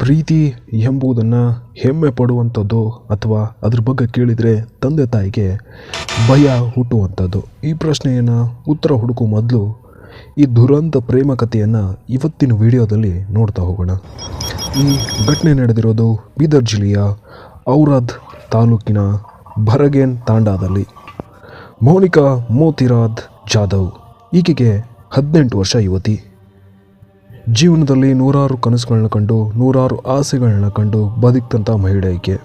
ಪ್ರೀತಿ ಎಂಬುದನ್ನು ಹೆಮ್ಮೆ ಪಡುವಂಥದ್ದು ಅಥವಾ ಅದ್ರ ಬಗ್ಗೆ ಕೇಳಿದರೆ ತಂದೆ ತಾಯಿಗೆ ಭಯ ಹುಟ್ಟುವಂಥದ್ದು. ಈ ಪ್ರಶ್ನೆಯನ್ನು ಉತ್ತರ ಹುಡುಕುವ ಮೊದಲು ಈ ದುರಂತ ಪ್ರೇಮ ಕಥೆಯನ್ನು ಇವತ್ತಿನ ವಿಡಿಯೋದಲ್ಲಿ ನೋಡ್ತಾ ಹೋಗೋಣ. ಈ ಘಟನೆ ನಡೆದಿರೋದು ಬೀದರ್ ಜಿಲ್ಲೆಯ ಔರಾದ್ ತಾಲೂಕಿನ ಭರಗೇನ್ ತಾಂಡಾದಲ್ಲಿ. ಮೋನಿಕಾ ಮೋತಿರಾಜ್ ಜಾಧವ್ ಈಕೆಗೆ 18 ವರ್ಷ ಯುವತಿ. ಜೀವನದಲ್ಲಿ ನೂರಾರು ಕನಸುಗಳನ್ನ ಕಂಡು ನೂರಾರು ಆಸೆಗಳನ್ನ ಕಂಡು ಬದುಕಿದಂಥ ಮಹಿಳೆ ಈಕೆ.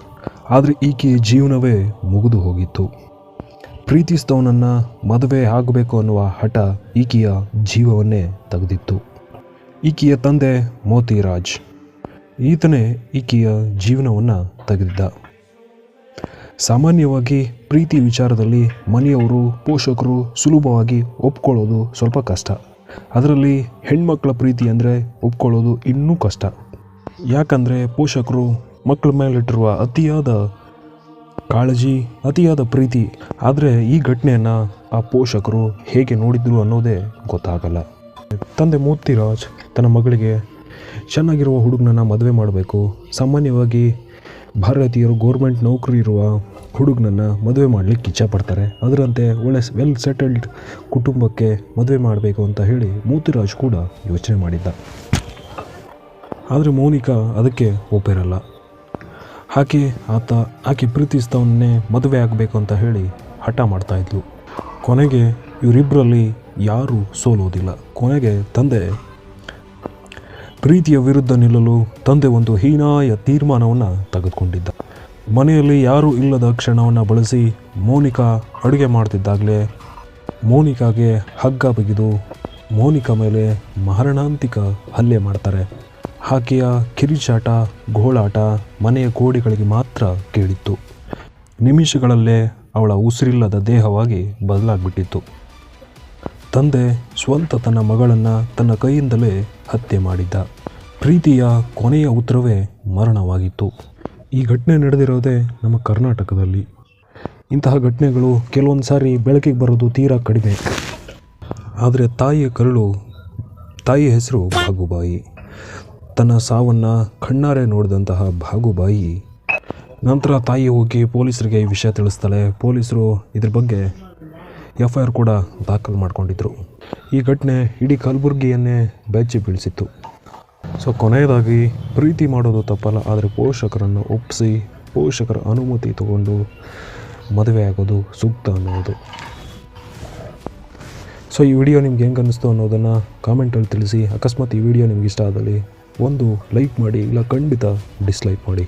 ಆದರೆ ಈಕೆಯ ಜೀವನವೇ ಮುಗಿದು ಹೋಗಿತ್ತು. ಪ್ರೀತಿಸಿದವನನ್ನು ಮದುವೆ ಆಗಬೇಕು ಅನ್ನುವ ಹಠ ಈಕೆಯ ಜೀವವನ್ನೇ ತೆಗೆದಿತ್ತು. ಈಕೆಯ ತಂದೆ ಮೋತಿರಾಜ್ ಈತನೇ ಈಕೆಯ ಜೀವನವನ್ನು ತೆಗೆದಿದ್ದ. ಸಾಮಾನ್ಯವಾಗಿ ಪ್ರೀತಿ ವಿಚಾರದಲ್ಲಿ ಮನೆಯವರು ಪೋಷಕರು ಸುಲಭವಾಗಿ ಒಪ್ಕೊಳ್ಳೋದು ಸ್ವಲ್ಪ ಕಷ್ಟ. ಅದರಲ್ಲಿ ಹೆಣ್ಮಕ್ಳ ಪ್ರೀತಿ ಅಂದರೆ ಒಪ್ಕೊಳ್ಳೋದು ಇನ್ನೂ ಕಷ್ಟ. ಯಾಕಂದರೆ ಪೋಷಕರು ಮಕ್ಕಳ ಮೇಲಿಟ್ಟಿರುವ ಅತಿಯಾದ ಕಾಳಜಿ, ಅತಿಯಾದ ಪ್ರೀತಿ. ಆದರೆ ಈ ಘಟನೆಯನ್ನು ಆ ಪೋಷಕರು ಹೇಗೆ ನೋಡಿದ್ರು ಅನ್ನೋದೇ ಗೊತ್ತಾಗಲ್ಲ. ತಂದೆ ಮೋತಿರಾಜ್ ತನ್ನ ಮಗಳಿಗೆ ಚೆನ್ನಾಗಿರುವ ಹುಡುಗನನ್ನು ಮದುವೆ ಮಾಡಬೇಕು. ಸಾಮಾನ್ಯವಾಗಿ ಭಾರತೀಯರು ಗೌರ್ಮೆಂಟ್ ನೌಕರಿ ಇರುವ ಹುಡುಗನನ್ನು ಮದುವೆ ಮಾಡಲಿಕ್ಕೆ ಇಚ್ಛೆಪಡ್ತಾರೆ. ಅದರಂತೆ ಒಳ್ಳೆ ವೆಲ್ ಸೆಟಲ್ಡ್ ಕುಟುಂಬಕ್ಕೆ ಮದುವೆ ಮಾಡಬೇಕು ಅಂತ ಹೇಳಿ ಮೋತಿರಾಜ್ ಕೂಡ ಯೋಚನೆ ಮಾಡಿದ್ದ. ಆದರೆ ಮೋನಿಕಾ ಅದಕ್ಕೆ ಒಪ್ಪಿರಲ್ಲ. ಆಕೆ ಪ್ರೀತಿಸಿದವನ್ನೇ ಮದುವೆ ಆಗಬೇಕು ಅಂತ ಹೇಳಿ ಹಠ ಮಾಡ್ತಾಯಿದ್ಲು. ಕೊನೆಗೆ ಇವರಿಬ್ಬರಲ್ಲಿ ಯಾರೂ ಸೋಲೋದಿಲ್ಲ. ಕೊನೆಗೆ ತಂದೆ ಪ್ರೀತಿಯ ವಿರುದ್ಧ ನಿಲ್ಲಲು ತಂದೆ ಒಂದು ಹೀನಾಯ ತೀರ್ಮಾನವನ್ನು ತೆಗೆದುಕೊಂಡಿದ್ದ. ಮನೆಯಲ್ಲಿ ಯಾರೂ ಇಲ್ಲದ ಕ್ಷಣವನ್ನು ಬಳಸಿ ಮೋನಿಕಾ ಅಡುಗೆ ಮಾಡ್ತಿದ್ದಾಗಲೇ ಮೋನಿಕಾಗೆ ಹಗ್ಗ ಬಿಗಿದು ಮೋನಿಕಾ ಮೇಲೆ ಮಾರಣಾಂತಿಕ ಹಲ್ಲೆ ಮಾಡ್ತಾರೆ. ಆಕೆಯ ಕಿರಿಚಾಟ ಗೋಳಾಟ ಮನೆಯ ಗೋಡೆಗಳಿಗೆ ಮಾತ್ರ ಕೇಳಿತ್ತು. ನಿಮಿಷಗಳಲ್ಲೇ ಅವಳ ಉಸಿರಿಲ್ಲದ ದೇಹವಾಗಿ ಬದಲಾಗ್ಬಿಟ್ಟಿತ್ತು. ತಂದೆ ಸ್ವಂತ ತನ್ನ ಮಗಳನ್ನು ತನ್ನ ಕೈಯಿಂದಲೇ ಹತ್ಯೆ ಮಾಡಿದ್ದ. ಪ್ರೀತಿಯ ಕೊನೆಯ ಉತ್ತರವೇ ಮರಣವಾಗಿತ್ತು. ಈ ಘಟನೆ ನಡೆದಿರೋದೇ ನಮ್ಮ ಕರ್ನಾಟಕದಲ್ಲಿ. ಇಂತಹ ಘಟನೆಗಳು ಕೆಲವೊಂದು ಸಾರಿ ಬೆಳಕಿಗೆ ಬರೋದು ತೀರಾ ಕಡಿಮೆ. ಆದರೆ ತಾಯಿಯ ಹೆಸರು ಭಾಗುಬಾಯಿ. ತನ್ನ ಸಾವನ್ನು ಕಣ್ಣಾರೆ ನೋಡಿದಂತಹ ಭಾಗುಬಾಯಿ ನಂತರ ತಾಯಿ ಹೋಗಿ ಪೊಲೀಸರಿಗೆ ಈ ವಿಷಯ ತಿಳಿಸ್ತಾಳೆ. ಪೊಲೀಸರು ಇದ್ರ ಬಗ್ಗೆ FIR ಕೂಡ ದಾಖಲು ಮಾಡಿಕೊಂಡಿದ್ರು. ಈ ಘಟನೆ ಇಡೀ ಕಲಬುರಗಿಯನ್ನೇ ಬೆಚ್ಚಿ ಬೀಳಿಸಿತ್ತು. ಸೊ ಕೊನೆಯದಾಗಿ ಪ್ರೀತಿ ಮಾಡೋದು ತಪ್ಪಲ್ಲ, ಆದರೆ ಪೋಷಕರನ್ನು ಒಪ್ಪಿಸಿ ಪೋಷಕರ ಅನುಮತಿ ತಗೊಂಡು ಮದುವೆ ಆಗೋದು ಸೂಕ್ತ ಅನ್ನೋದು. ಸೊ ಈ ವಿಡಿಯೋ ನಿಮ್ಗೆ ಹೆಂಗೆ ಅನ್ನಿಸ್ತು ಅನ್ನೋದನ್ನು ಕಾಮೆಂಟಲ್ಲಿ ತಿಳಿಸಿ. ಅಕಸ್ಮಾತ್ ಈ ವಿಡಿಯೋ ನಿಮ್ಗೆ ಇಷ್ಟ ಆದಲ್ಲಿ ಒಂದು ಲೈಕ್ ಮಾಡಿ, ಇಲ್ಲ ಖಂಡಿತ ಡಿಸ್ಲೈಕ್ ಮಾಡಿ.